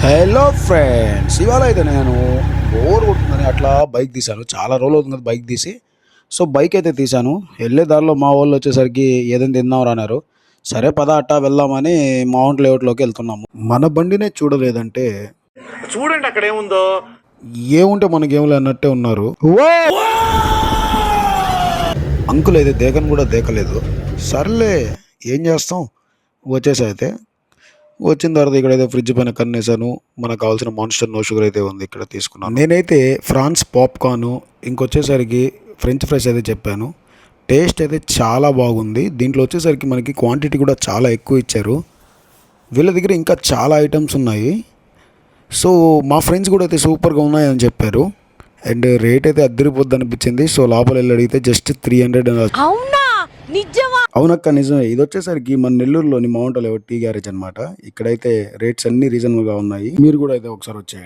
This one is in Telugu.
హలో ఫ్రెండ్స్, ఇవాళ అయితే నేను బోర్ కొడుతుందని అట్లా బైక్ తీశాను. చాలా రోజులు అవుతుంది కదా బైక్ తీసి. సో బైక్ అయితే తీశాను. వెళ్ళే దారిలో మా వాళ్ళు వచ్చేసరికి ఏదైనా తిందాం అన్నారు. సరే పద అట్టా వెళ్దామని మౌంట్ లేఅవుట్లోకి వెళ్తున్నాము. మన బండినే చూడలేదంటే చూడండి అక్కడ ఏముందో. ఏముంటే మనకేం అన్నట్టే ఉన్నారు. అంకుల్ అయితే దేకను కూడా దేకలేదు. సర్లే ఏం చేస్తాం, వచ్చేసా అయితే. వచ్చిన తర్వాత ఇక్కడైతే ఫ్రిడ్జ్ పైన కన్నేసాను. మనకు కావాల్సిన మాన్స్టర్ నో షుగర్ అయితే ఉంది, ఇక్కడ తీసుకున్నాను. నేనైతే ఫ్రాన్స్ పాప్కార్న్, ఇంకొచ్చేసరికి ఫ్రెంచ్ ఫ్రైస్ అయితే చెప్పాను. టేస్ట్ అయితే చాలా బాగుంది. దీంట్లో వచ్చేసరికి మనకి క్వాంటిటీ కూడా చాలా ఎక్కువ ఇచ్చారు. వీళ్ళ దగ్గర ఇంకా చాలా ఐటమ్స్ ఉన్నాయి. సో మా ఫ్రెండ్స్ కూడా అయితే సూపర్గా ఉన్నాయని చెప్పారు. అండ్ రేట్ అయితే అద్దరిపోద్ది అనిపించింది. సో లోపల వెళ్ళి అడిగితే జస్ట్ 300. అవునక్క నిజమే. ఇది వచ్చేసరికి మన నెల్లూరులోని మౌంట్ లేఅవుట్ టీ గ్యారేజ్ అనమాట. ఇక్కడైతే రేట్స్ అన్ని రీజనబుల్గా ఉన్నాయి. మీరు కూడా అయితే ఒకసారి వచ్చేయండి.